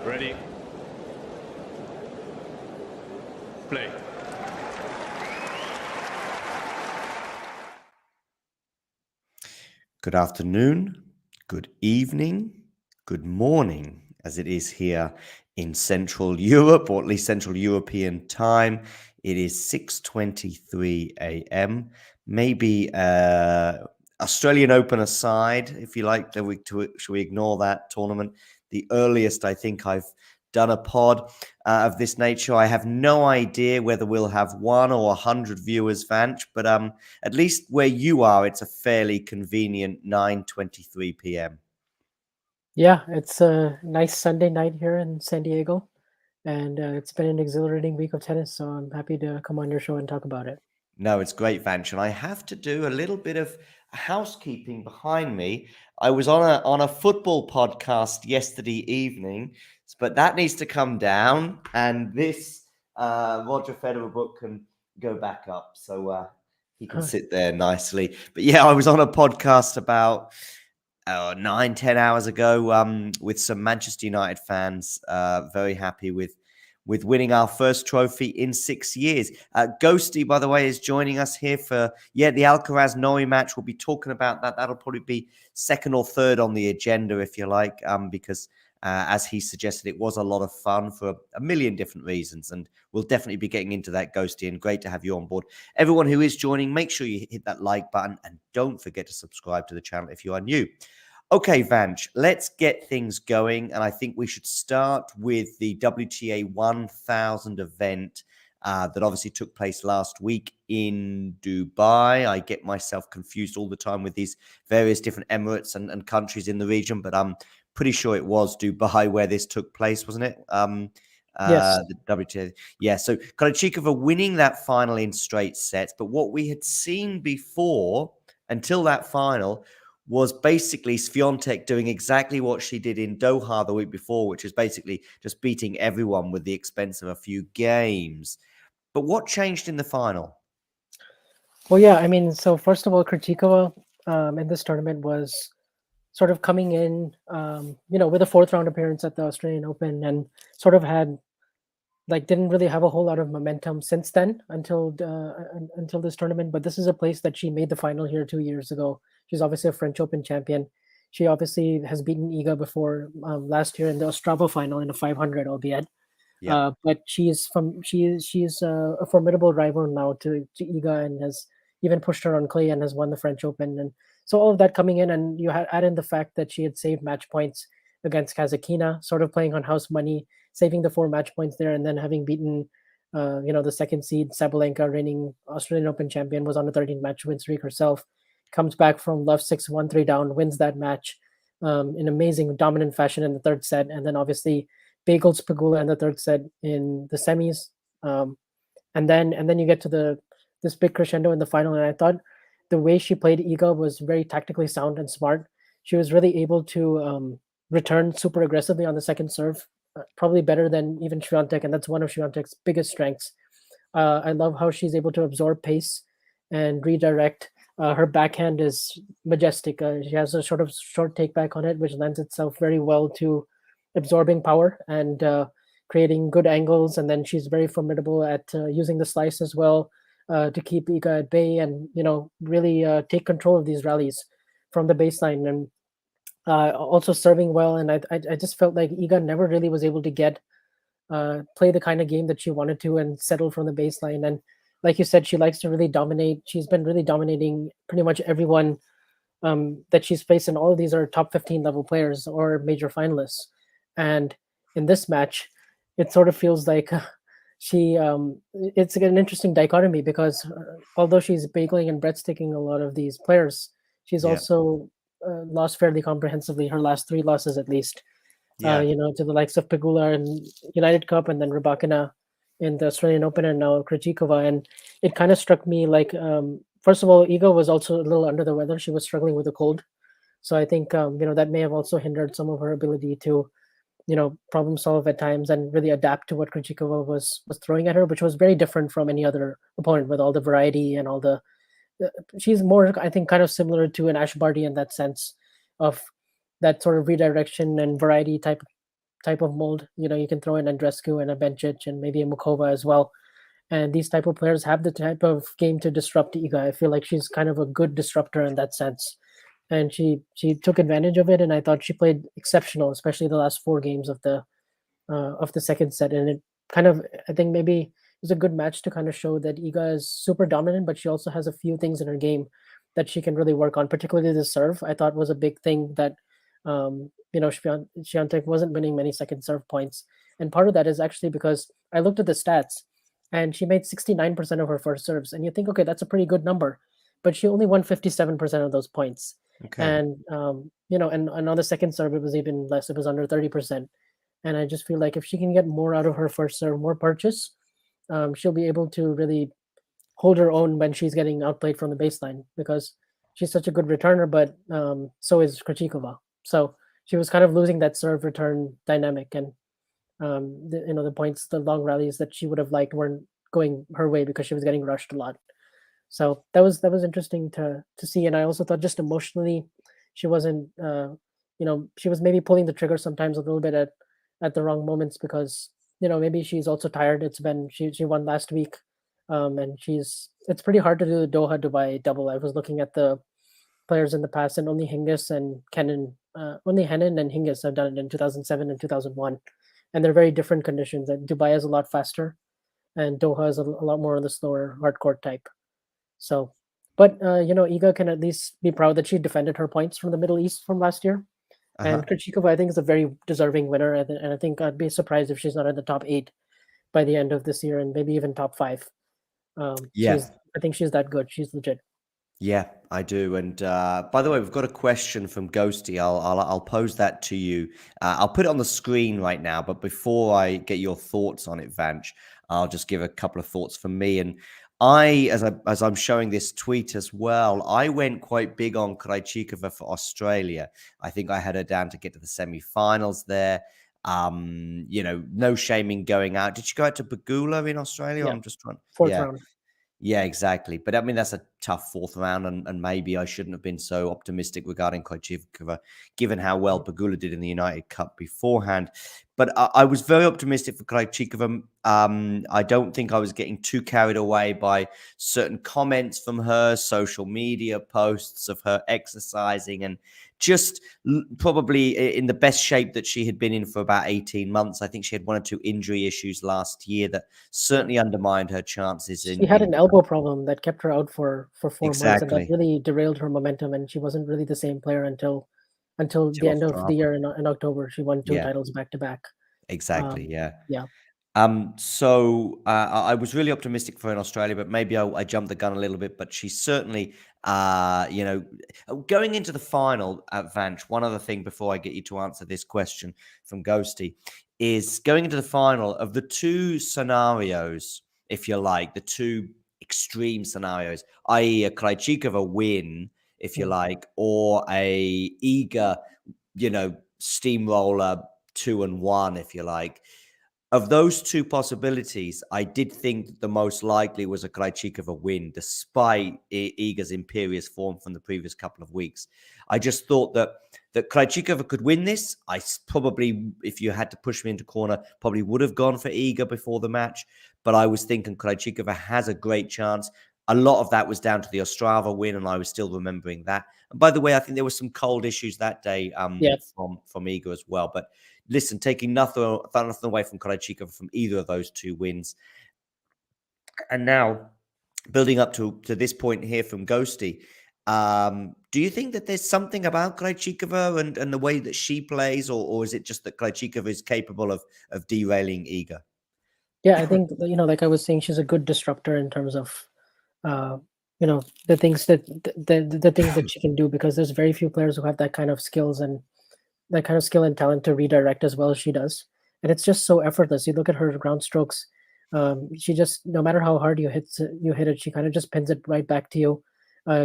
Ready. Play. Good afternoon, good evening, good morning, as it is here in Central Europe, or at least Central European time. It is 6:23 a.m. Maybe Australian Open aside, if you like, should we ignore that tournament? The earliest I think I've done a pod of this nature. I have no idea whether we'll have 1 or 100 viewers, Vanch, but at least where you are, it's a fairly convenient 9:23 p.m. Yeah, it's a nice Sunday night here in San Diego, and it's been an exhilarating week of tennis, so I'm happy to come on your show and talk about it. No, it's great, Vanch, and I have to do a little bit of housekeeping behind me. I was on a football podcast yesterday evening, but that needs to come down, and this Roger Federer book can go back up, so he can sit there nicely. But yeah, I was on a podcast about 9-10 hours ago with some Manchester United fans. Very happy with winning our first trophy in 6 years. Ghosty, by the way, is joining us here for the Alcaraz Norrie match. We'll be talking about that. That'll probably be second or third on the agenda, if you like, because as he suggested, it was a lot of fun for a million different reasons, and we'll definitely be getting into that, Ghosty, and great to have you on board. Everyone who is joining, make sure you hit that like button, and don't forget to subscribe to the channel if you are new. Okay, Vanch, let's get things going, and I think we should start with the WTA 1000 event that obviously took place last week in Dubai. I get myself confused all the time with these various different emirates and countries in the region, but I'm pretty sure it was Dubai where this took place, wasn't it? Yes. The WTA. Yeah, so Krejcikova winning that final in straight sets, but what we had seen before until that final was basically Swiatek doing exactly what she did in Doha the week before, which is basically just beating everyone with the expense of a few games. But what changed in the final? Well, yeah, I mean, so first of all, Krejcikova in this tournament was sort of coming in, with a fourth round appearance at the Australian Open, and sort of had didn't really have a whole lot of momentum since then until this tournament. But this is a place that she made the final here 2 years ago. She's obviously a French Open champion. She obviously has beaten Iga before last year in the Ostrava final in a 500, albeit. Yeah. But she's a formidable rival now to Iga, and has even pushed her on clay and has won the French Open. And so all of that coming in, and you add in the fact that she had saved match points against Kazakhina, sort of playing on house money, saving the 4 match points there, and then having beaten the second seed Sabalenka, reigning Australian Open champion, was on a 13-match win streak herself. Comes back from love 6-1-3 down, wins that match in amazing dominant fashion in the third set, and then obviously bagels Pegula in the third set in the semis, and then you get to this big crescendo in the final. And I thought the way she played Iga was very tactically sound and smart. She was really able to return super aggressively on the second serve, probably better than even Swiatek, and that's one of Swiatek's biggest strengths. I love how she's able to absorb pace and redirect. Her backhand is majestic. She has a sort of short take back on it, which lends itself very well to absorbing power and creating good angles. And then she's very formidable at using the slice as well to keep Iga at bay, and really take control of these rallies from the baseline, and also serving well. And I just felt like Iga never really was able to play the kind of game that she wanted to and settle from the baseline. And like you said, she likes to really dominate. She's been really dominating pretty much everyone that she's faced, and all of these are top 15 level players or major finalists. And in this match, it sort of feels like it's an interesting dichotomy, because although she's bageling and breadsticking a lot of these players, she's also lost fairly comprehensively, her last 3 losses at least, to the likes of Pegula and United Cup, and then Rybakina in the Australian Open, and now Krejcikova. And it kind of struck me like, first of all, Iga was also a little under the weather. She was struggling with a cold. So I think, that may have also hindered some of her ability to, problem solve at times and really adapt to what Krejcikova was throwing at her, which was very different from any other opponent, with all the variety and all the she's more, I think, kind of similar to an Ash Barty in that sense of that sort of redirection and variety type type of mold. You can throw in Andreescu and a Bencic and maybe a Mukova as well. And these type of players have the type of game to disrupt Iga. I feel like she's kind of a good disruptor in that sense. And she took advantage of it, and I thought she played exceptional, especially the last 4 games of the second set. And it kind of, I think maybe it was a good match to kind of show that Iga is super dominant, but she also has a few things in her game that she can really work on, particularly the serve. I thought was a big thing that Swiatek wasn't winning many second serve points, and part of that is actually because I looked at the stats, and she made 69% of her first serves, and you think, okay, that's a pretty good number, but she only won 57% of those points. Okay. And and on the second serve it was even less. It was under 30%. And I just feel like if she can get more out of her first serve, more purchase, she'll be able to really hold her own when she's getting outplayed from the baseline, because she's such a good returner, but so is Krejcikova. So she was kind of losing that serve return dynamic, and the points, the long rallies that she would have liked weren't going her way because she was getting rushed a lot. So that was interesting to see. And I also thought just emotionally, she wasn't, she was maybe pulling the trigger sometimes a little bit at the wrong moments, because maybe she's also tired. It's been she won last week, and it's pretty hard to do the Doha Dubai double. I was looking at the players in the past, and only Hingis and only Henin and Hingis have done it in 2007 and 2001, and they're very different conditions. And Dubai is a lot faster, and Doha is a lot more on the slower hardcore type. So, but Iga can at least be proud that she defended her points from the Middle East from last year. And Krejcikova, I think, is a very deserving winner, and I think I'd be surprised if she's not in the top 8 by the end of this year, and maybe even top 5. Yeah. I think she's that good. She's legit. Yeah, I do. And by the way, we've got a question from Ghosty. I'll pose that to you. I'll put it on the screen right now. But before I get your thoughts on it, Vanch, I'll just give a couple of thoughts from me. And as I'm showing this tweet as well, I went quite big on Krejcikova for Australia. I think I had her down to get to the semi-finals there. No shaming going out. Did she go out to Pegula in Australia? Yeah. I'm just trying. Fourth round. Yeah, exactly. But I mean, that's a tough fourth round, and maybe I shouldn't have been so optimistic regarding Krejcikova, given how well Pegula did in the United Cup beforehand. But I was very optimistic for Krejcikova. I don't think I was getting too carried away by certain comments from her, social media posts of her exercising, and just probably in the best shape that she had been in for about 18 months. I think she had 1 or 2 injury issues last year that certainly undermined her chances. She had an elbow problem that kept her out for 4 months, and that Exactly. really derailed her momentum, and she wasn't really the same player until the end of the year in October. She won 2 titles back to back. Exactly. Yeah. Yeah. So I was really optimistic for her in Australia, but maybe I jumped the gun a little bit. But she's certainly, going into the final at Vanch. One other thing before I get you to answer this question from Ghosty is going into the final of the 2 scenarios, if you like, the 2 extreme scenarios, i.e. a Krejcikova win, if you like, or a Iga, steamroller 2-1, if you like. Of those 2 possibilities, I did think the most likely was a Krejcikova win, despite Iga's imperious form from the previous couple of weeks. I just thought that Krejcikova could win this. I probably, if you had to push me into corner, probably would have gone for Iga before the match. But I was thinking Krejcikova has a great chance. A lot of that was down to the Ostrava win, and I was still remembering that. And by the way, I think there were some cold issues that day from Iga as well. But listen, taking nothing away from Krejcikova from either of those 2 wins. And now, building up to this point here from Ghosty, do you think that there's something about Krejcikova and the way that she plays, or is it just that Krejcikova is capable of derailing Iga? Yeah, I think, like I was saying, she's a good disruptor in terms of, the things that the things that she can do, because there's very few players who have that kind of skills and that kind of skill and talent to redirect as well as she does. And it's just so effortless. You look at her ground strokes. She just, no matter how hard you hit it, she kind of just pins it right back to you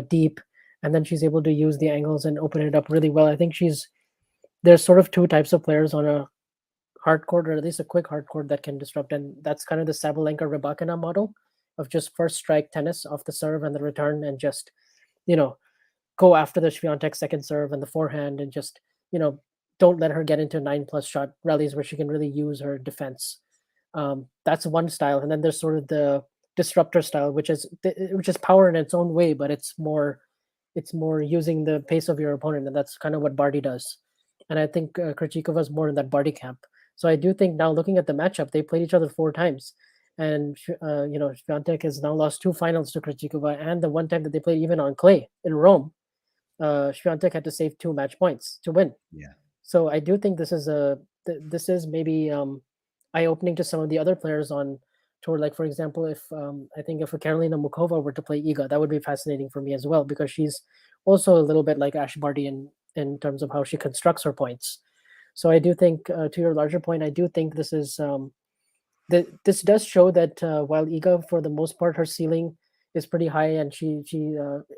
deep. And then she's able to use the angles and open it up really well. I think there's sort of 2 types of players on a hard court, or at least a quick hard court, that can disrupt. And that's kind of the Sabalenka-Rybakina model of just first strike tennis off the serve and the return, and just, go after the Swiatek second serve and the forehand, and just, don't let her get into 9+ shot rallies where she can really use her defense. That's one style, and then there's sort of the disruptor style, which is power in its own way, but it's more using the pace of your opponent, and that's kind of what Barty does. And I think Krejcikova is more in that Barty camp. So I do think now, looking at the matchup, they played each other 4 times, and Swiatek has now lost 2 finals to Krejcikova, and the one time that they played even on clay in Rome, Swiatek had to save 2 match points to win. Yeah. So I do think this is maybe eye-opening to some of the other players on tour. Like, for example, if I think if Karolina Muchova were to play Iga, that would be fascinating for me as well, because she's also a little bit like Ash Barty in terms of how she constructs her points. So I do think, to your larger point, I do think this is this does show that while Iga, for the most part, her ceiling is pretty high, and she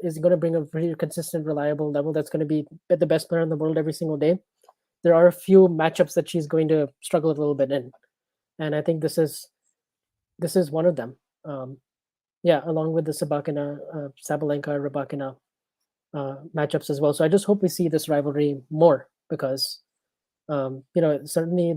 is going to bring a pretty consistent, reliable level that's going to be the best player in the world every single day. There are a few matchups that she's going to struggle a little bit in, and I think this is one of them. Along with the Sabalenka, Rybakina matchups as well. So I just hope we see this rivalry more, because certainly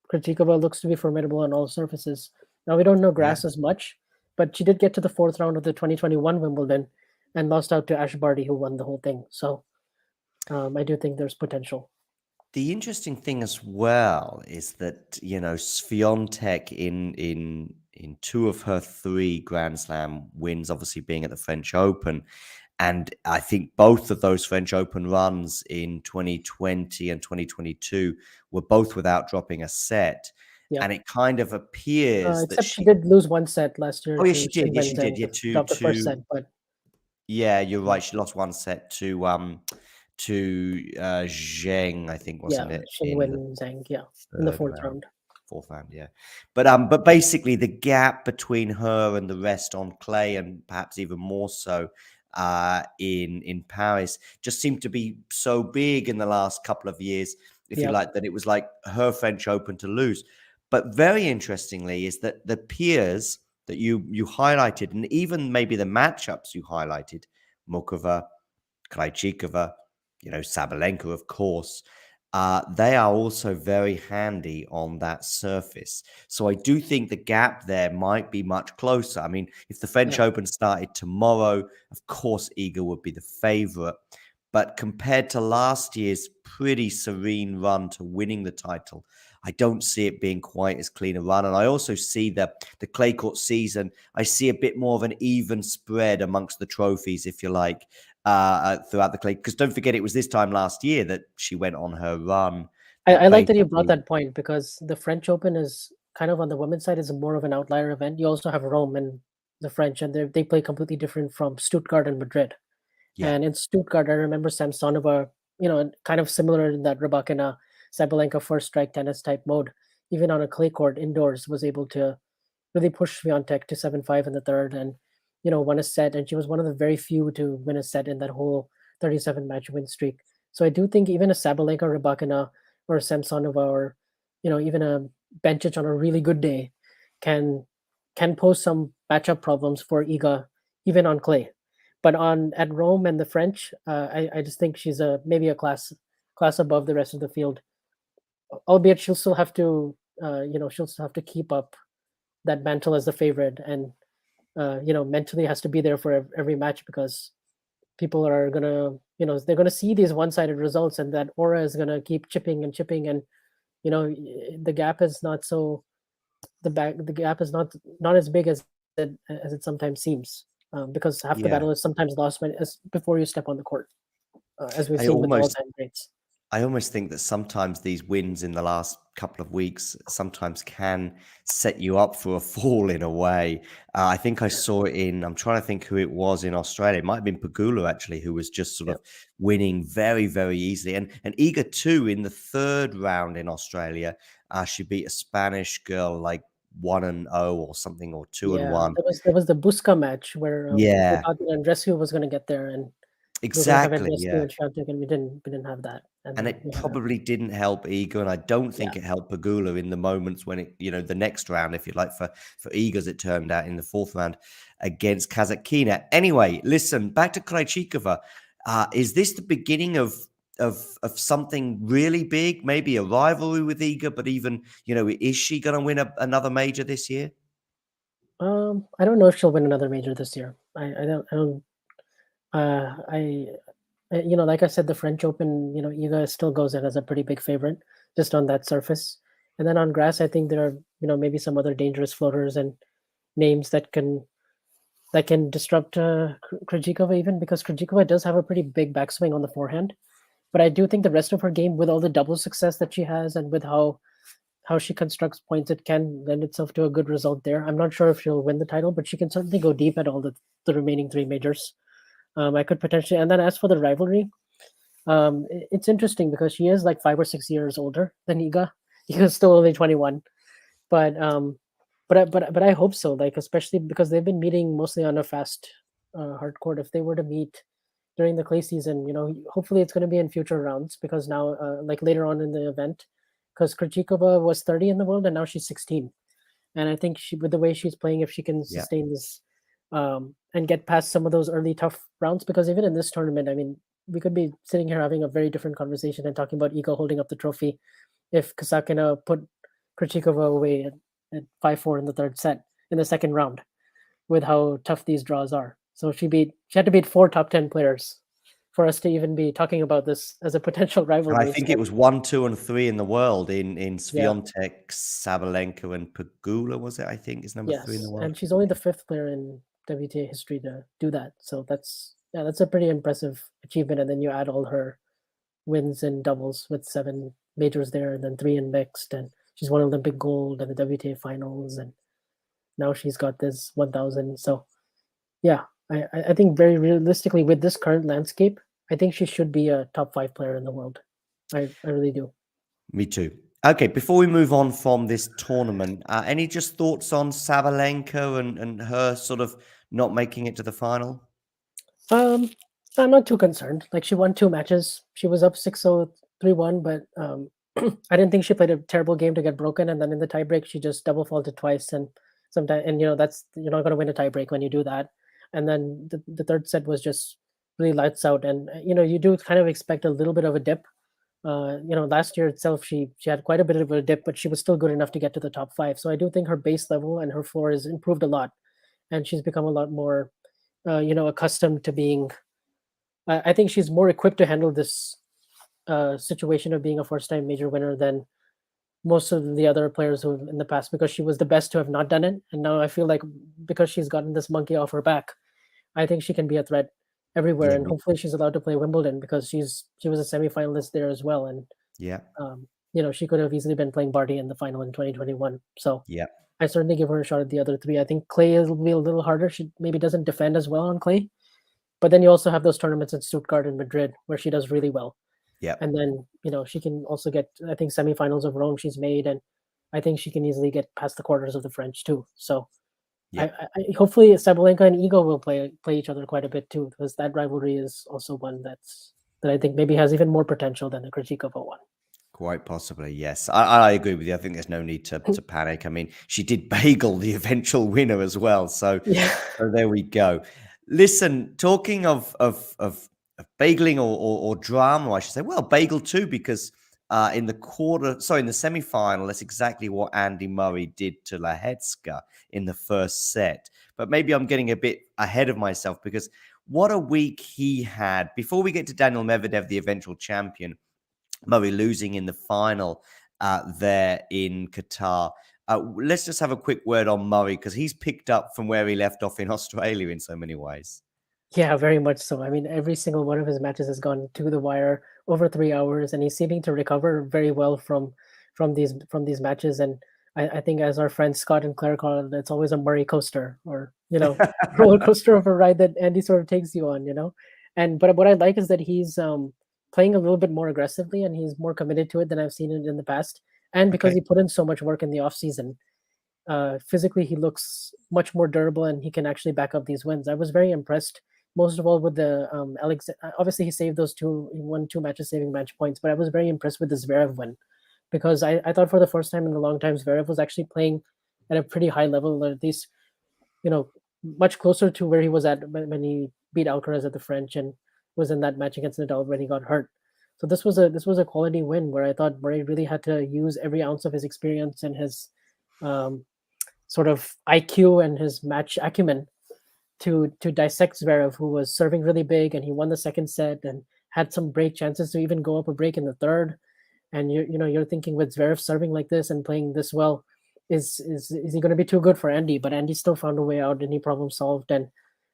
Krejcikova looks to be formidable on all surfaces. Now, we don't know grass as much, but she did get to the 4th round of the 2021 Wimbledon and lost out to Ash Barty, who won the whole thing. So I do think there's potential. The interesting thing as well is that, Swiatek in 2 of her 3 Grand Slam wins, obviously being at the French Open, and I think both of those French Open runs in 2020 and 2022 were both without dropping a set. Yeah. And it kind of appears except she did lose 1 set last year. Oh, yeah, she did. Yeah, she did. Yeah, dropped the first set, but yeah, you're right. She lost 1 set to Zheng, I think, wasn't it? Xingwen Zhang, in the 4th round. 4th round, yeah. But basically, the gap between her and the rest on clay, and perhaps even more so in Paris, just seemed to be so big in the last couple of years, if you like, that it was like her French Open to lose. But very interestingly is that the peers that you highlighted, and even maybe the matchups you highlighted, Muchova, Krejcikova, Sabalenka, of course, they are also very handy on that surface. So I do think the gap there might be much closer. I mean, if the French Open started tomorrow, of course, Iga would be the favorite. But compared to last year's pretty serene run to winning the title, I don't see it being quite as clean a run. And I also see the clay court season, I see a bit more of an even spread amongst the trophies, if you like, throughout the clay. Because don't forget, it was this time last year that she went on her run. I like that you brought that point, because the French Open is kind of, on the women's side, is more of an outlier event. You also have Rome and the French, and they play completely different from Stuttgart and Madrid. Yeah. And in Stuttgart, I remember Samsonova, kind of similar in that Rybakina, Sabalenka first strike tennis type mode, even on a clay court indoors, was able to really push Swiatek to 7-5 in the 3rd, and won a set. And she was one of the very few to win a set in that whole 37 match win streak. So I do think even a Sabalenka, Rybakina, or a Samsonova, or even a Bencic on a really good day can pose some matchup problems for Iga, even on clay. But at Rome and the French, I just think she's maybe a class above the rest of the field. Albeit she'll still have to, she'll still have to keep up that mantle as the favorite, and mentally has to be there for every match, because people are gonna, they're gonna see these one-sided results, and that aura is gonna keep chipping, and the gap is not so. The gap is not as big as it sometimes seems. Because half the battle is sometimes lost before you step on the court, as we've seen with all-time greats. I almost think that sometimes these wins in the last couple of weeks sometimes can set you up for a fall in a way. I think I saw it I'm trying to think who it was in Australia. It might have been Pegula, actually, who was just sort of winning very, very easily. And Iga, too, in the 3rd round in Australia, she beat a Spanish girl like 1-0 or something, or 2-1. There was the Busca match where we thought that Andreescu was going to get there, and exactly, and we didn't have that, and it probably didn't help Iga, and I don't think it helped Pegula in the moments when it, the next round, if you like, for Iga, as it turned out, in the 4th round against Kasatkina. Anyway, listen, back to Krejcikova. Is this the beginning of of something really big, maybe a rivalry with Iga, but even, is she going to win another major this year? I don't know if she'll win another major this year. I like I said, the French Open, Iga still goes in as a pretty big favorite just on that surface. And then on grass, I think there are, maybe some other dangerous floaters and names that can disrupt Krejcikova, even because Krejcikova does have a pretty big backswing on the forehand. But I do think the rest of her game, with all the double success that she has and with how she constructs points, it can lend itself to a good result there. I'm not sure if she'll win the title, but she can certainly go deep at all the remaining three majors. I could potentially, and then as for the rivalry, it's interesting because she is like 5 or 6 years older than Iga. Iga's still only 21, but I hope so. Like, especially because they've been meeting mostly on a fast hard court. If they were to meet during the clay season, hopefully it's going to be in future rounds because now, like later on in the event, because Krejcikova was 30 in the world and now she's 16, and I think with the way she's playing, if she can sustain this and get past some of those early tough rounds, because even in this tournament, I mean, we could be sitting here having a very different conversation and talking about Iga holding up the trophy if Kasakina put Krejcikova away at 5-4 in the third set in the second round, with how tough these draws are. So she had to beat 4 top 10 players for us to even be talking about this as a potential rivalry. And I think it was 1, 2, and 3 in the world in Swiatek, Sabalenka, and Pegula, was it? I think is number 3 in the world. And she's only the 5th player in WTA history to do that. So that's a pretty impressive achievement. And then you add all her wins in doubles with 7 majors there, and then 3 in mixed, and she's won Olympic gold and the WTA finals, and now she's got this 1000. So yeah, I think very realistically with this current landscape, I think she should be a top 5 player in the world. I really do. Me too. Okay, before we move on from this tournament, any just thoughts on Sabalenka and her sort of not making it to the final? I'm not too concerned. Like, she won 2 matches. She was up 6-0, 3-1, but I didn't think she played a terrible game to get broken. And then in the tiebreak, she just double faulted twice. And sometimes, and that's, you're not going to win a tiebreak when you do that. And then the third set was just really lights out. And you do kind of expect a little bit of a dip. Last year itself, she had quite a bit of a dip, but she was still good enough to get to the top 5. So I do think her base level and her floor has improved a lot, and she's become a lot more, accustomed to being. I think she's more equipped to handle this situation of being a first-time major winner than most of the other players who in the past, because she was the best to have not done it. And now I feel like because she's gotten this monkey off her back, I think she can be a threat everywhere. And hopefully she's allowed to play Wimbledon, because she was a semi-finalist there as well. And she could have easily been playing Barty in the final in 2021. So I certainly give her a shot at the other 3. I think clay will be a little harder. She maybe doesn't defend as well on clay, but then you also have those tournaments in Stuttgart and Madrid where she does really well. And then, she can also get, I think, semifinals of Rome she's made, and I think she can easily get past the quarters of the French too. So I hopefully Sabalenka and Iga will play each other quite a bit too, because that rivalry is also one that I think maybe has even more potential than the Krejcikova one. Quite possibly, yes. I agree with you. I think there's no need to panic. I mean, she did bagel the eventual winner as well. So, so there we go. Listen, talking of bageling or drama, I should say. Well, bagel too, because in the semi-final, that's exactly what Andy Murray did to Lehecka in the first set. But maybe I'm getting a bit ahead of myself, because what a week he had. Before we get to Daniel Medvedev, the eventual champion, Murray losing in the final there in Qatar. Let's just have a quick word on Murray, because he's picked up from where he left off in Australia in so many ways. Yeah, very much so. I mean, every single one of his matches has gone to the wire over 3 hours, and he's seeming to recover very well from these matches. And I think, as our friends Scott and Claire call it, it's always a Murray coaster, or roller coaster of a ride that Andy sort of takes you on. And but what I like is that he's playing a little bit more aggressively, and he's more committed to it than I've seen it in the past. And because he put in so much work in the off season, physically he looks much more durable, and he can actually back up these wins. I was very impressed, most of all with the obviously he saved those 2, he won 2 matches saving match points, but I was very impressed with the Zverev win, because I thought for the first time in a long time Zverev was actually playing at a pretty high level, or at least much closer to where he was at when he beat Alcaraz at the French and was in that match against Nadal when he got hurt. So this was a quality win where I thought Murray really had to use every ounce of his experience and his um, sort of IQ and his match acumen to dissect Zverev, who was serving really big, and he won the second set and had some break chances to even go up a break in the third. And you're thinking, with Zverev serving like this and playing this well, is he going to be too good for Andy? But Andy still found a way out, and he problem solved, and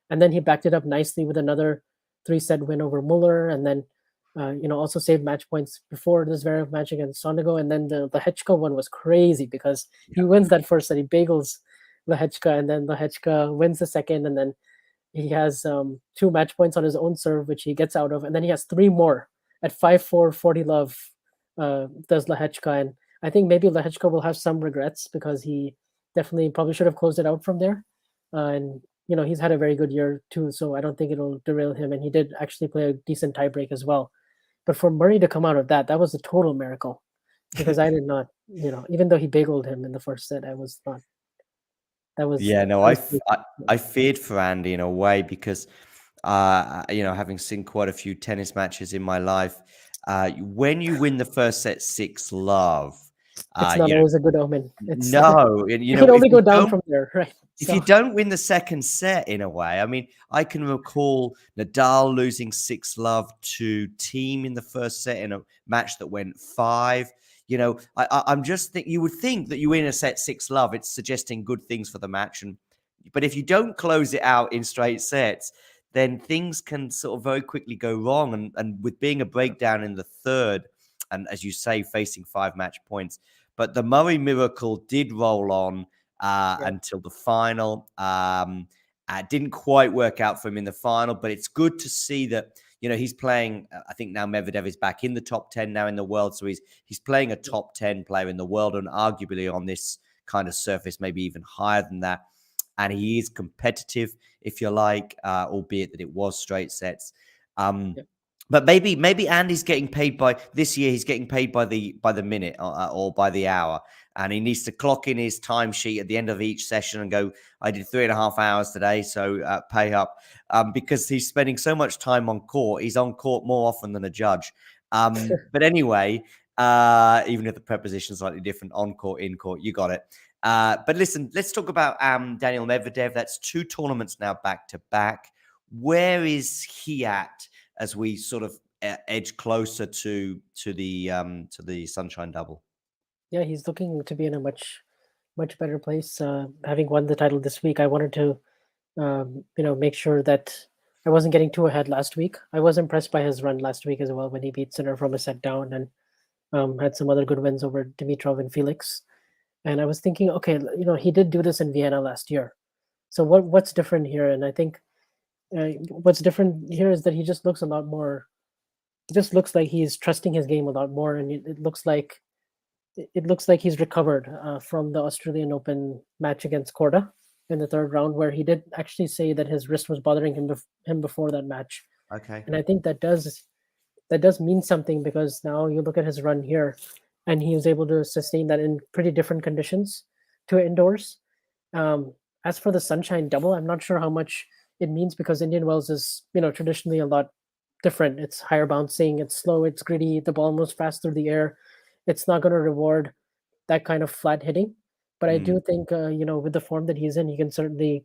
then he backed it up nicely with another 3-set win over Muller, and then also saved match points before the Zverev match against Sondigo. And then the Lehechka one was crazy because he wins that first set, he bagels Lehechka, and then Lehechka wins the second, and then he has 2 match points on his own serve, which he gets out of, and then he has 3 more at 5-4, 40 love. Does Lehechka, and I think maybe Lehechka will have some regrets because he definitely probably should have closed it out from there. And he's had a very good year too, so I don't think it'll derail him. And he did actually play a decent tiebreak as well. But for Murray to come out of that was a total miracle, because I did not, even though he bageled him in the first set, I was not. That was I feared for Andy in a way because having seen quite a few tennis matches in my life. When you win the first set 6-love, it's not always a good omen. No, you can only go down from there, right? If you don't win the second set, in a way, I mean, I can recall Nadal losing 6-love to Thiem in the first set in a match that went 5. I'm just you would think that you win a set 6-love, it's suggesting good things for the match, but if you don't close it out in straight sets, then things can sort of very quickly go wrong. And with being a breakdown in the third, and as you say, facing 5 match points. But the Murray miracle did roll on until the final. Didn't quite work out for him in the final, but it's good to see that, he's playing, I think now Medvedev is back in the top 10 now in the world. So he's playing a top 10 player in the world, and arguably on this kind of surface, maybe even higher than that. And he is competitive, if you like, albeit that it was straight sets. But maybe Andy's getting paid this year. He's getting paid by the minute or by the hour, and he needs to clock in his timesheet at the end of each session and go, "I did 3.5 hours today, so pay up." Because he's spending so much time on court. He's on court more often than a judge. But anyway, even if the preposition is slightly different, on court, in court, you got it. But listen, let's talk about Daniil Medvedev. That's 2 tournaments now back to back. Where is he at as we sort of edge closer to the Sunshine Double? Yeah, he's looking to be in a much better place. Having won the title this week, I wanted to make sure that I wasn't getting too ahead last week. I was impressed by his run last week as well, when he beat Sinner from a set down and had some other good wins over Dimitrov and Felix. And I was thinking, okay, he did do this in Vienna last year. So what's different here? And I think what's different here is that he just looks a lot more. It just looks like he's trusting his game a lot more, and it looks like he's recovered from the Australian Open match against Korda in the 3rd round, where he did actually say that his wrist was bothering him before that match. Okay, and I think that does mean something, because now you look at his run here, and he was able to sustain that in pretty different conditions to indoors. As for the Sunshine Double, I'm not sure how much it means, because Indian Wells is, traditionally a lot different. It's higher bouncing, it's slow, it's gritty, the ball moves fast through the air. It's not going to reward that kind of flat hitting. But I do think, with the form that he's in, he can certainly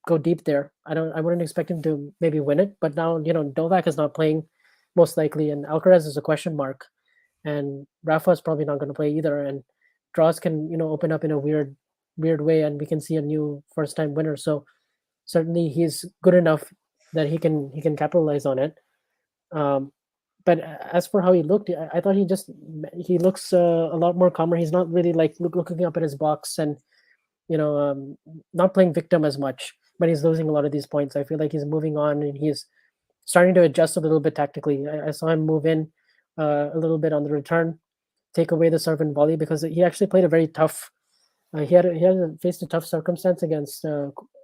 go deep there. I wouldn't expect him to maybe win it, but now, Novak is not playing, most likely, and Alcaraz is a question mark. And Rafa is probably not going to play either, and draws can open up in a weird way, and we can see a new first-time winner. So certainly he's good enough that he can capitalize on it. But as for how he looked, I thought he looks a lot more calmer. He's not really like looking up at his box and not playing victim as much, but he's losing a lot of these points. I feel like he's moving on, and he's starting to adjust a little bit tactically. I saw him move in a little bit on the return, take away the serve and volley, because he actually played a very tough. He had faced a tough circumstance against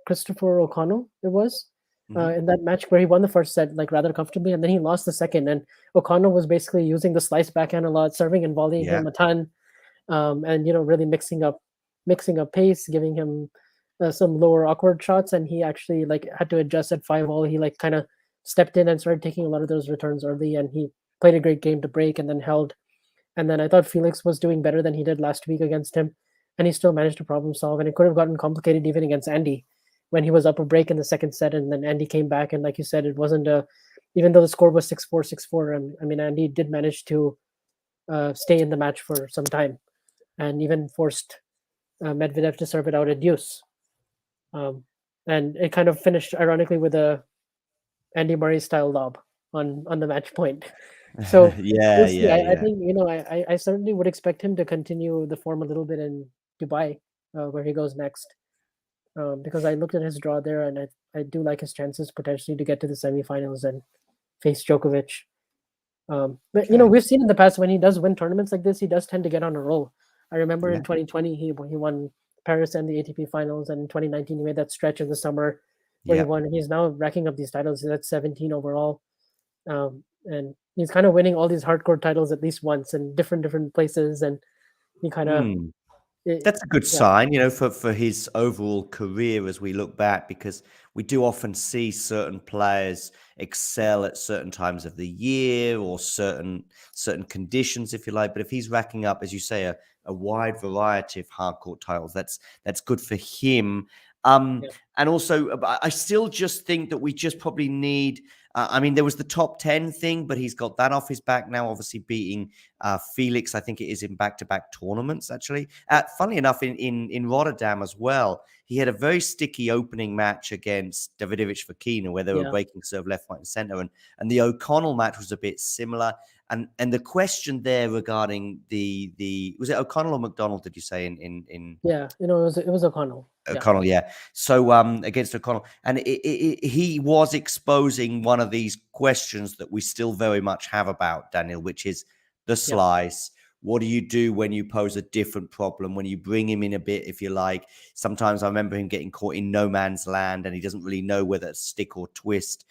Christopher O'Connell. It was in that match where he won the first set like rather comfortably, and then he lost the second. And O'Connell was basically using the slice backhand a lot, serving and volleying him a ton, and really mixing up pace, giving him some lower awkward shots. And he actually had to adjust at 5-all. He kind of stepped in and started taking a lot of those returns early, and he played a great game to break and then held. And then I thought Felix was doing better than he did last week against him, and he still managed to problem solve. And it could have gotten complicated even against Andy when he was up a break in the second set, and then Andy came back. And like you said, it wasn't a, even though the score was 6-4, 6-4. I mean, Andy did manage to stay in the match for some time, and even forced Medvedev to serve it out at deuce. And it kind of finished ironically with a Andy Murray style lob on the match point. So yeah, we'll see. yeah, I yeah. think, I certainly would expect him to continue the form a little bit in Dubai, where he goes next. Because I looked at his draw there, and I do like his chances potentially to get to the semifinals and face Djokovic. But we've seen in the past when he does win tournaments like this, he does tend to get on a roll. I remember in 2020 he won Paris and the ATP finals, and in 2019 he made that stretch in the summer where he won. And he's now racking up these titles. He's at 17 overall, and he's kind of winning all these hardcore titles at least once in different places, and he kind of. That's a good sign, for his overall career as we look back, because we do often see certain players excel at certain times of the year or certain conditions, if you like. But if he's racking up, as you say, a wide variety of hardcourt titles, that's good for him. And also, I still just think that we just probably need. I mean, there was the top 10 thing, but he's got that off his back now, obviously beating Felix. I think it is in back-to-back tournaments, actually. Funnily enough, in Rotterdam as well, he had a very sticky opening match against Davidovich Fokina, where they were breaking serve left, right, and center. And the O'Connell match was a bit similar. And the question there regarding the was it O'Connell or McDonald? Did you say in? Yeah, it was O'Connell. O'Connell, yeah. So against O'Connell, and he was exposing one of these questions that we still very much have about Daniel, which is the slice. What do you do when you pose a different problem, when you bring him in a bit, if you like? Sometimes I remember him getting caught in no man's land, and he doesn't really know whether to stick or twist.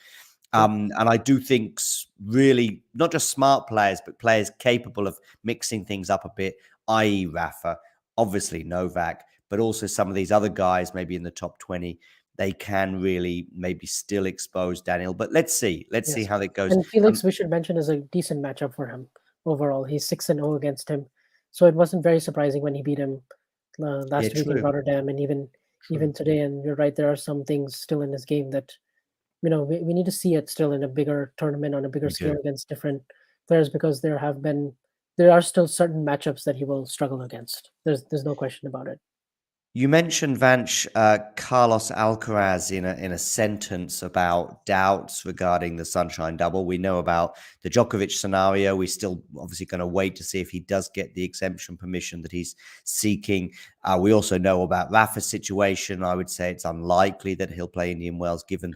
And I do think really not just smart players, but players capable of mixing things up a bit, i.e. Rafa, obviously Novak, but also some of these other guys, maybe in the top 20, they can really maybe still expose Daniel. But let's see. Let's see how that goes. And Felix, we should mention, is a decent matchup for him overall. He's 6-0 against him. So it wasn't very surprising when he beat him last week in Rotterdam, and even today. And you're right, there are some things still in his game that, we need to see it still in a bigger tournament on a bigger scale against different players, because there are still certain matchups that he will struggle against. There's no question about it. You mentioned, Vanch, Carlos Alcaraz in a sentence about doubts regarding the Sunshine Double. We know about the Djokovic scenario. We're still obviously going to wait to see if he does get the exemption permission that he's seeking. We also know about Rafa's situation. I would say it's unlikely that he'll play Indian Wells given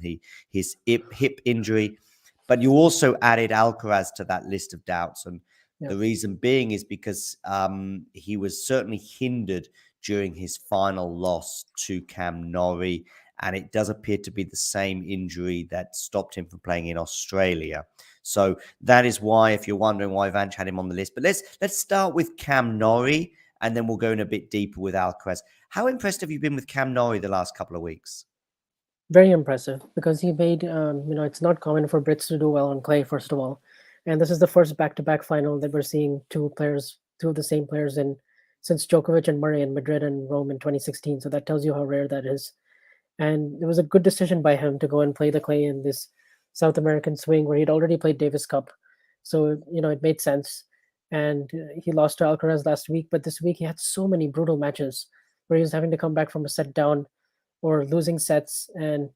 his hip injury. But you also added Alcaraz to that list of doubts. And the reason being is because he was certainly hindered during his final loss to Cam Norrie, and it does appear to be the same injury that stopped him from playing in Australia. So that is why, if you're wondering why Vanch had him on the list. But let's start with Cam Norrie, and then we'll go in a bit deeper with Alcaraz. How impressed have you been with Cam Norrie the last couple of weeks? Very impressive, because he made, it's not common for Brits to do well on clay, first of all. And this is the first back-to-back final that we're seeing two of the same players in since Djokovic and Murray in Madrid and Rome in 2016. So that tells you how rare that is. And it was a good decision by him to go and play the clay in this South American swing where he'd already played Davis Cup. So, it made sense. And he lost to Alcaraz last week, but this week he had so many brutal matches where he was having to come back from a set down or losing sets. And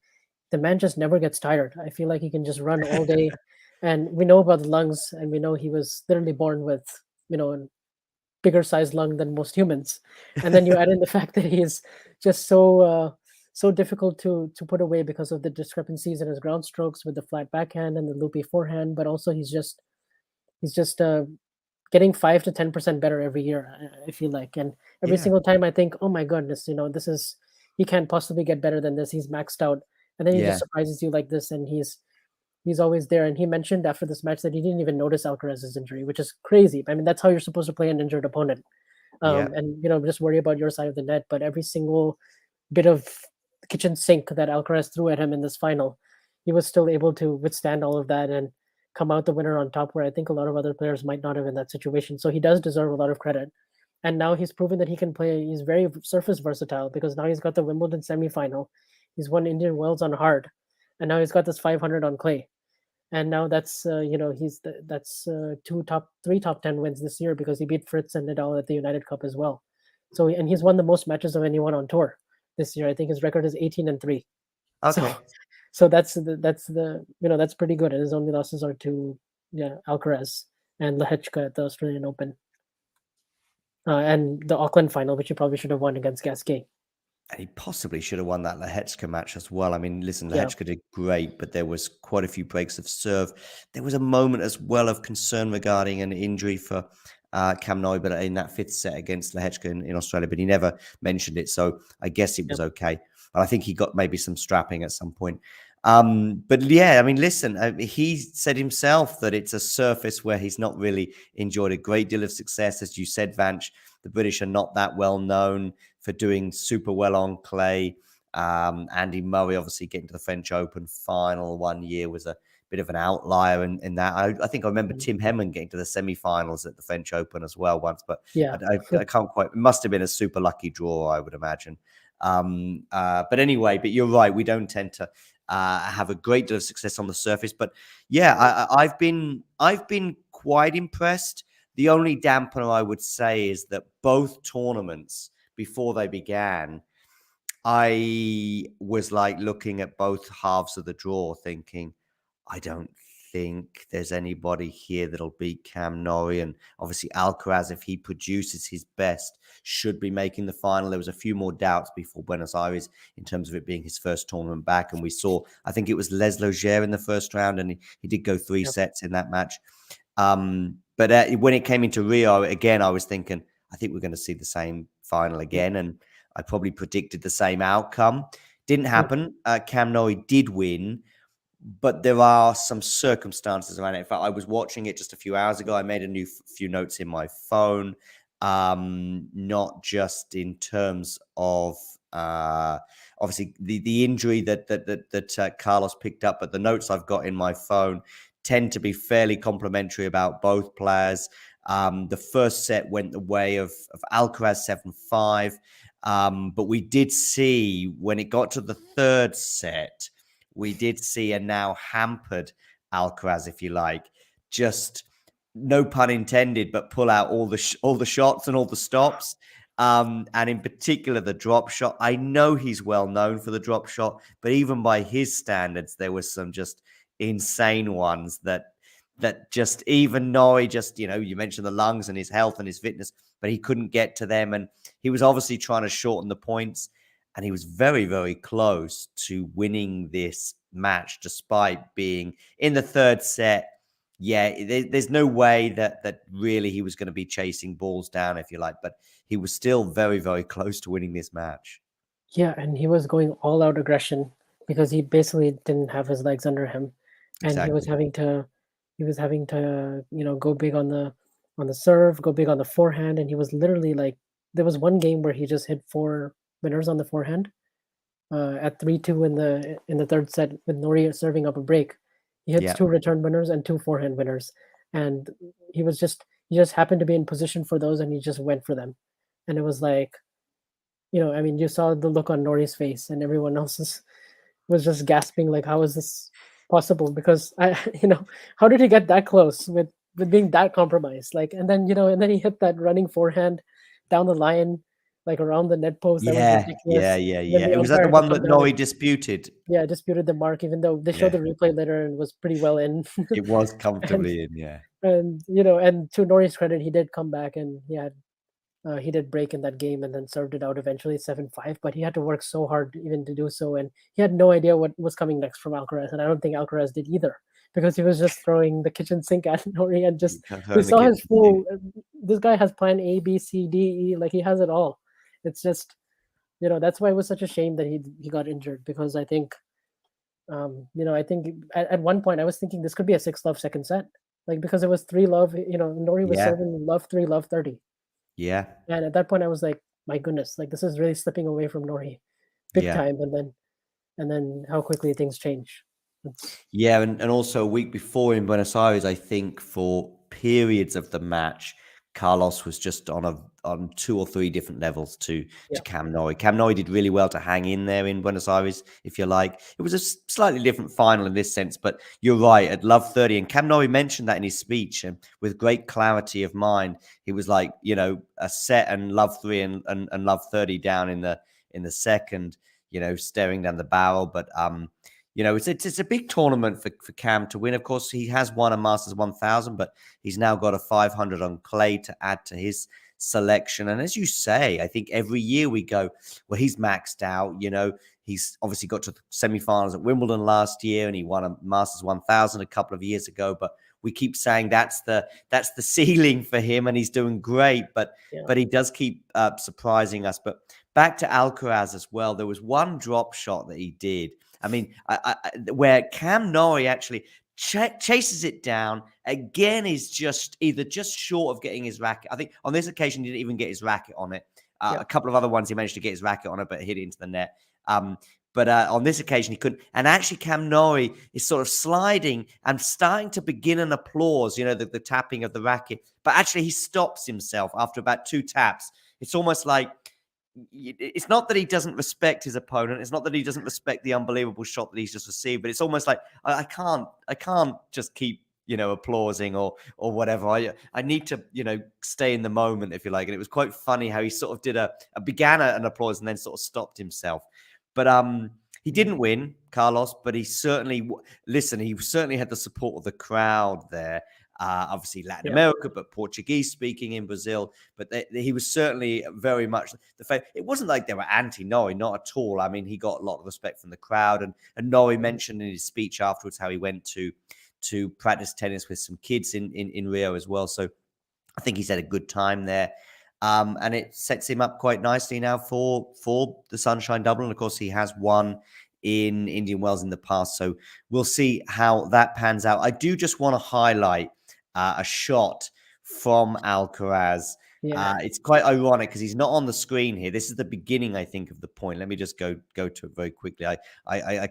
the man just never gets tired. I feel like he can just run all day. And we know about the lungs, and we know he was literally born with, bigger sized lung than most humans. And then you add in the fact that he is just so difficult to put away because of the discrepancies in his ground strokes with the flat backhand and the loopy forehand. But also he's just getting 5 to 10% better every year, I feel like. And every single time I think, oh my goodness, he can't possibly get better than this. He's maxed out. And then he just surprises you like this, and he's always there. And he mentioned after this match that he didn't even notice Alcaraz's injury, which is crazy. I mean, that's how you're supposed to play an injured opponent. And, just worry about your side of the net. But every single bit of kitchen sink that Alcaraz threw at him in this final, he was still able to withstand all of that. And come out the winner on top, where I think a lot of other players might not have in that situation. So he does deserve a lot of credit. And now he's proven that he can play. He's very surface versatile, because now he's got the Wimbledon semifinal. He's won Indian Wells on hard, and now he's got this 500 on clay. And now that's that's three top 10 wins this year, because he beat Fritz and Nadal at the United Cup as well. So and he's won the most matches of anyone on tour this year. I think his record is 18-3. Okay. So that's that's pretty good. And his only losses are to Alcaraz and Lehechka at the Australian Open, and the Auckland final, which he probably should have won against Gasquet. And he possibly should have won that Lehechka match as well. I mean, listen, Yeah. Lehechka did great, but there was quite a few breaks of serve. There was a moment as well of concern regarding an injury for Cam Norrie, but in that fifth set against Lehechka in Australia, but he never mentioned it. So I guess it was okay. But I think he got maybe some strapping at some point. But yeah, I mean, listen, he said himself that it's a surface where he's not really enjoyed a great deal of success. As you said, Vanch, the British are not that well known for doing super well on clay. Andy Murray obviously getting to the French Open final one year was a bit of an outlier in that. I think I remember Tim Henman getting to the semi-finals at the French Open as well once, but yeah, I can't quite. It must have been a super lucky draw, I would imagine. But anyway, but you're right. We don't tend to have a great deal of success on the surface. But yeah, I've been quite impressed. The only dampener I would say is that both tournaments before they began, I was like looking at both halves of the draw thinking, I don't think there's anybody here that'll beat Cam Norrie. And obviously Alcaraz, if he produces his best, should be making the final. There was a few more doubts before Buenos Aires in terms of it being his first tournament back. And we saw, I think it was Les Loger in the first round, and he did go three sets in that match. But when it came into Rio, again, I was thinking, I think we're going to see the same final again. And I probably predicted the same outcome. Didn't happen. Cam Norrie did win, but there are some circumstances around it. In fact, I was watching it just a few hours ago. I made a few notes in my phone, not just in terms of obviously the injury that Carlos picked up, but the notes I've got in my phone tend to be fairly complimentary about both players. The first set went the way of Alcaraz 7-5. But we did see when it got to the third set, we did see a now hampered Alcaraz, if you like, just no pun intended, but pull out all the shots and all the stops. And in particular, the drop shot. I know he's well known for the drop shot, but even by his standards, there was some just insane ones that just even Norrie, just, you mentioned the lungs and his health and his fitness, but he couldn't get to them. And he was obviously trying to shorten the points, and he was very, very close to winning this match, despite being in the third set. Yeah, there's no way that really he was going to be chasing balls down, if you like, but he was still very, very close to winning this match. Yeah, and he was going all out aggression because he basically didn't have his legs under him, and Exactly. he was having to go big on the serve, go big on the forehand, and he was literally like, there was one game where he just hit 4 winners on the forehand at 3-2 in the third set with Norrie serving up a break. He hits 2 return winners and 2 forehand winners, and he just happened to be in position for those, and he just went for them. And it was like, I mean, you saw the look on Norrie's face, and everyone else's was just gasping, like, how is this possible? Because how did he get that close with being that compromised? Like, and then he hit that running forehand down the line, like around the net post. That was ridiculous. Yeah. It was that the one that Norrie disputed. Yeah, disputed the mark, even though they showed the replay later and was pretty well in. It was comfortably in, yeah. And and to Norrie's credit, he did come back, and he did break in that game and then served it out eventually 7-5. But he had to work so hard even to do so, and he had no idea what was coming next from Alcaraz, and I don't think Alcaraz did either, because he was just throwing the kitchen sink at Norrie, and just we saw his full. This guy has plan A, B, C, D, E, like he has it all. It's just, that's why it was such a shame that he got injured, because I think, I think at one point I was thinking this could be a 6-love second set, like, because it was 3-love. Norrie was serving love 3-love 30. Yeah. And at that point I was like, my goodness, like, this is really slipping away from Norrie big time. And then how quickly things change. Yeah, and also a week before in Buenos Aires, I think for periods of the match, Carlos was just on 2 or 3 different levels to Yeah. Cam Norrie. Cam Norrie did really well to hang in there in Buenos Aires, if you like. It was a slightly different final in this sense, but you're right, at Love 30, and Cam Norrie mentioned that in his speech, and with great clarity of mind, he was like, a set and Love 3 and Love 30 down in the second, staring down the barrel, but it's a big tournament for Cam to win. Of course, he has won a Masters 1000, but he's now got a 500 on clay to add to his selection. And as you say, I think every year we go, well, he's maxed out. He's obviously got to the semifinals at Wimbledon last year, and he won a Masters 1000 a couple of years ago. But we keep saying that's the ceiling for him, and he's doing great. But he does keep surprising us. But back to Alcaraz as well. There was one drop shot that he did. I mean, where Cam Norrie actually chases it down again, is just either just short of getting his racket. I think on this occasion he didn't even get his racket on it. A couple of other ones he managed to get his racket on it, but hit it into the net. But on this occasion he couldn't. And actually, Cam Norrie is sort of sliding and starting to begin an applause. The tapping of the racket. But actually, he stops himself after about 2 taps. It's almost like, it's not that he doesn't respect his opponent. It's not that he doesn't respect the unbelievable shot that he's just received, but it's almost like I can't just keep, applauding or whatever. I need to, stay in the moment, if you like. And it was quite funny how he sort of did began an applause and then sort of stopped himself. But he didn't win, Carlos, but he certainly had the support of the crowd there. Obviously Latin America, but Portuguese speaking in Brazil. But he was certainly very much the fact. It wasn't like they were anti-Norrie, not at all. I mean, he got a lot of respect from the crowd. And Norrie mentioned in his speech afterwards how he went to practice tennis with some kids in Rio as well. So I think he's had a good time there. And it sets him up quite nicely now for the Sunshine Double. And of course, he has won in Indian Wells in the past. So we'll see how that pans out. I do just want to highlight a shot from Alcaraz. It's quite ironic because he's not on the screen here. This is the beginning, I think, of the point. Let me just go to it very quickly.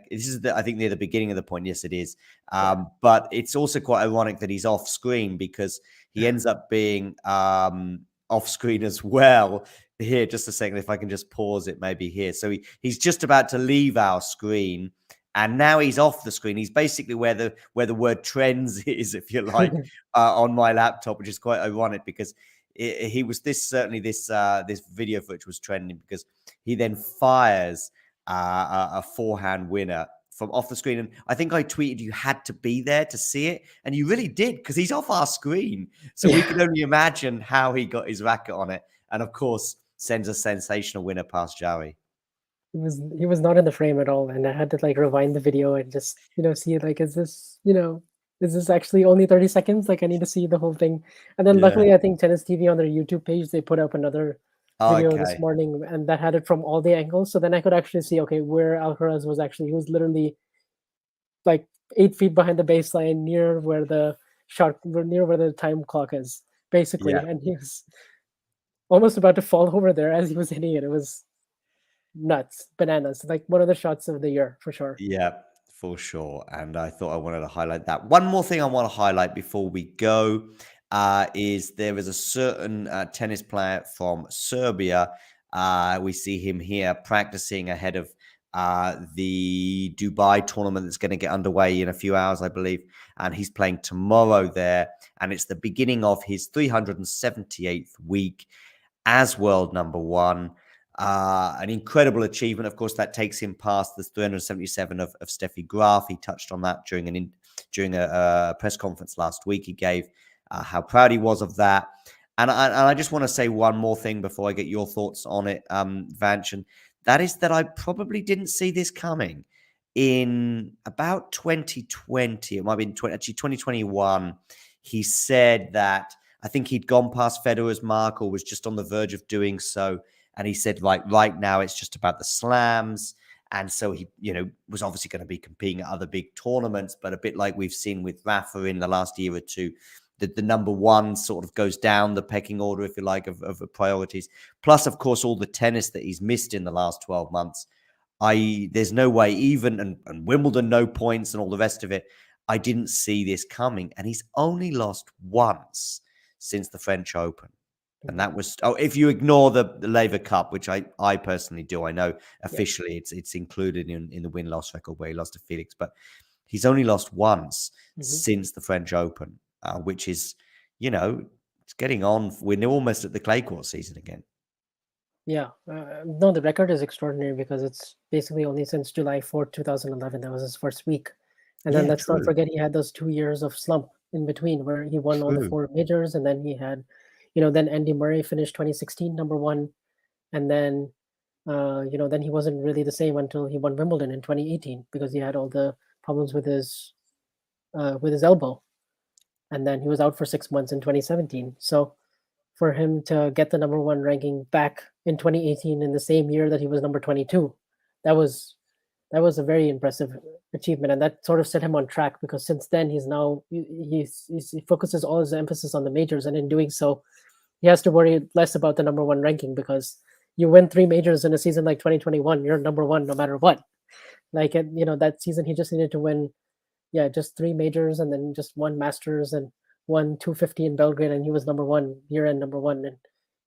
This is I think near the beginning of the point. Yes, it is. But it's also quite ironic that he's off screen because he ends up being off screen as well. Here, just a second, if I can just pause it maybe here. So he's just about to leave our screen, and now he's off the screen. He's basically where the word trends is, if you like, on my laptop, which is quite ironic because he was this video footage was trending because he then fires a forehand winner from off the screen. And I think I tweeted you had to be there to see it. And you really did, because he's off our screen. So we can only imagine how he got his racket on it. And of course, sends a sensational winner past Jari. He was not in the frame at all. And I had to rewind the video and just, see is this actually only 30 seconds? I need to see the whole thing. And then luckily, I think Tennis TV on their YouTube page, they put up another video this morning, and that had it from all the angles. So then I could actually see, where Alcaraz was actually. He was literally 8 feet behind the baseline, near where the time clock is, basically. And he was almost about to fall over there as he was hitting it. It was nuts, bananas. One of the shots of the year for sure. Yeah, for sure. And I thought I wanted to highlight that. One more thing I want to highlight before we go is there is a certain tennis player from Serbia. We see him here practicing ahead of the Dubai tournament that's going to get underway in a few hours, I believe. And he's playing tomorrow there. And it's the beginning of his 378th week as world number 1. An incredible achievement. Of course, that takes him past the 377 of Steffi Graf. He touched on that during a press conference last week. He gave how proud he was of that. And I just want to say one more thing before I get your thoughts on it, Vanch, and that is that I probably didn't see this coming. In about 2020, it might have been 2021, he said that I think he'd gone past Federer's mark or was just on the verge of doing so. And he said, right now it's just about the slams. And so he, was obviously going to be competing at other big tournaments, but a bit like we've seen with Rafa in the last year or two, that the number 1 sort of goes down the pecking order, if you like, of priorities. Plus, of course, all the tennis that he's missed in the last 12 months there's no way, even and Wimbledon, no points and all the rest of it. I didn't see this coming. And he's only lost once since the French Open. And that was, if you ignore the Laver Cup, which I personally do. I know officially it's included in the win-loss record where he lost to Felix, but he's only lost once since the French Open, which is, it's getting on. We're almost at the clay court season again. Yeah. No, the record is extraordinary because it's basically only since July 4th, 2011. That was his first week. And then let's not forget he had those 2 years of slump in between where he won all the 4 majors, and then he had, then Andy Murray finished 2016 number 1, and then then he wasn't really the same until he won Wimbledon in 2018 because he had all the problems with his elbow, and then he was out for 6 months in 2017. So for him to get the number 1 ranking back in 2018 in the same year that he was number 22, that was a very impressive achievement, and that sort of set him on track because since then he focuses all his emphasis on the majors, and in doing so, he has to worry less about the number 1 ranking because you win 3 majors in a season like 2021, you're number 1 no matter what. Like that season, he just needed to win, just 3 majors and then just 1 Masters and 1 250 in Belgrade, and he was number 1 year-end number 1, and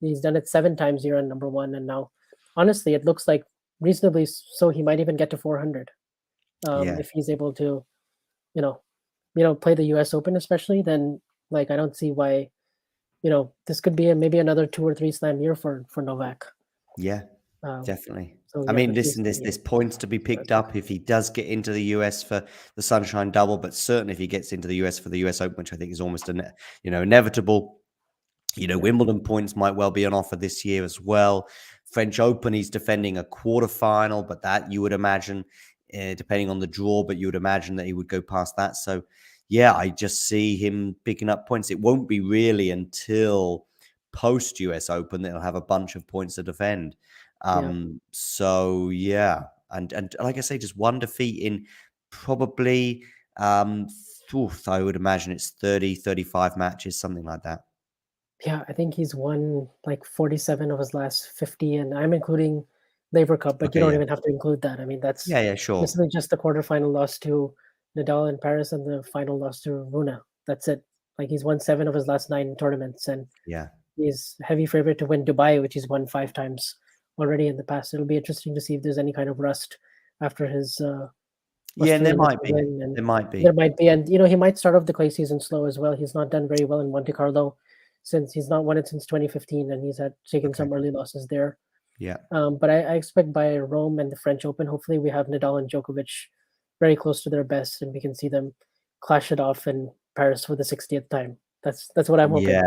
he's done it 7 times year-end number 1, and now, honestly, it looks like reasonably so he might even get to 400 if he's able to play the US Open, especially. Then I don't see why this could be maybe another 2 or 3 slam year for Novak. Definitely. So, I mean, listen, there's points to be picked up if he does get into the US for the Sunshine Double, but certainly if he gets into the US for the US Open, which I think is almost inevitable. Wimbledon points might well be on offer this year as well. French Open, he's defending a quarterfinal, but that you would imagine, depending on the draw, but you would imagine that he would go past that. So, I just see him picking up points. It won't be really until post US Open that he'll have a bunch of points to defend. So, and like I say, just 1 defeat in probably, I would imagine it's 30, 35 matches, something like that. Yeah, I think he's won like 47 of his last 50, and I'm including Laver Cup, but you don't even have to include that. I mean, that's sure. Basically just the quarterfinal loss to Nadal in Paris and the final loss to Rune. That's it. Like he's won 7 of his last 9 tournaments, and he's heavy favorite to win Dubai, which he's won 5 times already in the past. It'll be interesting to see if there's any kind of rust after his. And there might be. There might be, and he might start off the clay season slow as well. He's not done very well in Monte Carlo since he's not won it since 2015, and he's taken some early losses there. But I expect by Rome and the French Open, hopefully we have Nadal and Djokovic very close to their best, and we can see them clash it off in Paris for the 60th time. That's what I'm hoping.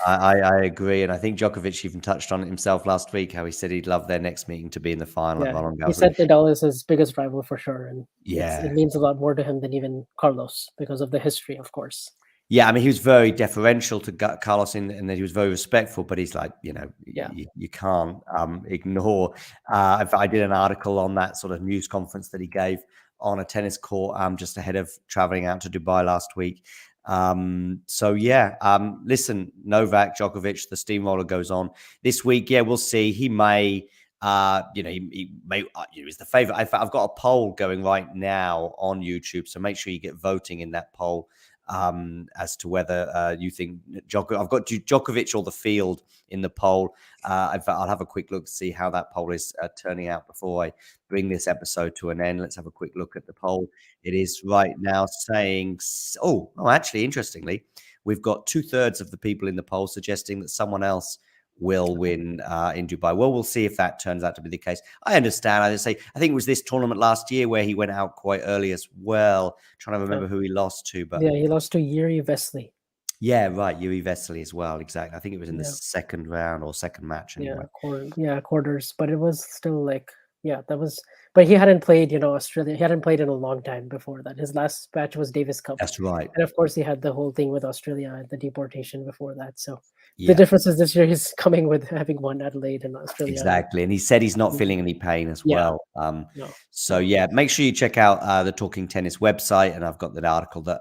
I agree, and I think Djokovic even touched on it himself last week, how he said he'd love their next meeting to be in the final. He said Nadal is his biggest rival for sure, and it means a lot more to him than even Carlos because of the history, of course. I mean, he was very deferential to Carlos in that he was very respectful, but he's like, you can't ignore. I did an article on that sort of news conference that he gave on a tennis court just ahead of traveling out to Dubai last week. Listen, Novak Djokovic, the steamroller goes on this week. We'll see. He may, he may, he's the favorite. I've got a poll going right now on YouTube, so make sure you get voting in that poll as to whether you think Djokovic. I've got Djokovic or the field in the poll. I'll have a quick look to see how that poll is turning out before I bring this episode to an end. Let's have a quick look at the poll. It is right now saying, actually, interestingly, we've got 2/3 of the people in the poll suggesting that someone else will win in Dubai. Well, we'll see if that turns out to be the case. I understand. I think it was this tournament last year where he went out quite early as well. Trying to remember who he lost to, but he lost to Yuri Vesely. Yuri Vesely as well. Exactly. I think it was in the second round or second match. Anyway. Quarters. But it was still like, that was. But he hadn't played, Australia. He hadn't played in a long time before that. His last match was Davis Cup. That's right. And of course, he had the whole thing with Australia and the deportation before that. So the difference is this year he's coming with having won Adelaide and Australia. Exactly. And he said he's not feeling any pain as well. So make sure you check out the Talking Tennis website. And I've got that article that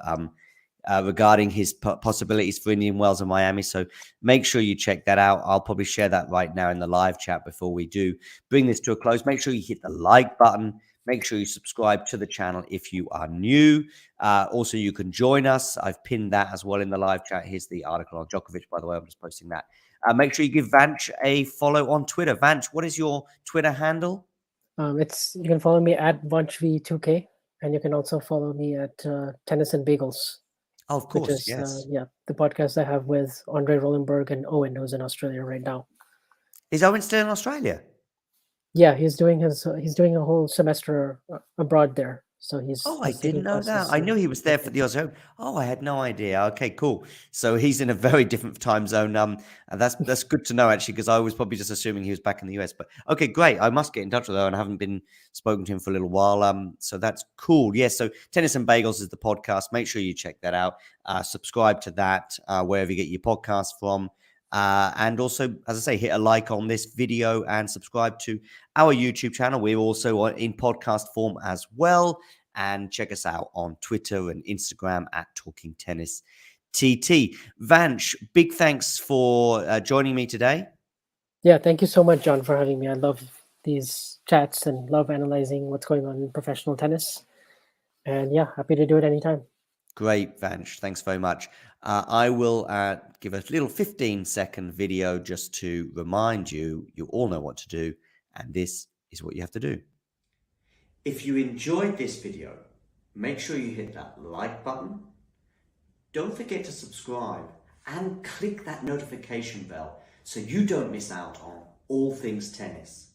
regarding his possibilities for Indian Wells and Miami. So make sure you check that out. I'll probably share that right now in the live chat before we do bring this to a close. Make sure you hit the like button. Make sure you subscribe to the channel if you are new. Also, you can join us. I've pinned that as well in the live chat. Here's the article on Djokovic, by the way. I'm just posting that. Make sure you give Vanch a follow on Twitter. Vanch, what is your Twitter handle? You can follow me at VanchV2K, and you can also follow me at Tennis and Bagels. Oh, of course, which is, yes. The podcast I have with Andre Rolenberg and Owen, who's in Australia right now. Is Owen still in Australia? Yeah, he's doing a whole semester abroad there. So he's. I he's taking didn't know that. classes I knew he was there for the Australian. Oh, I had no idea. Okay, cool. So he's in a very different time zone. And that's good to know actually, because I was probably just assuming he was back in the US. But okay, great. I must get in touch with Owen. I haven't been spoken to him for a little while. So that's cool. Yes. So Tennis and Bagels is the podcast. Make sure you check that out. Subscribe to that wherever you get your podcast from. And also, as I say, hit a like on this video and subscribe to our YouTube channel. We're also in podcast form as well. And check us out on Twitter and Instagram at Talking Tennis TT. Vanch, big thanks for joining me today. Yeah, thank you so much, John, for having me. I love these chats and love analyzing what's going on in professional tennis. And yeah, happy to do it anytime. Great, Vanch. Thanks very much. I will give a little 15-second video just to remind you, you all know what to do, and this is what you have to do. If you enjoyed this video, make sure you hit that like button. Don't forget to subscribe and click that notification bell so you don't miss out on all things tennis.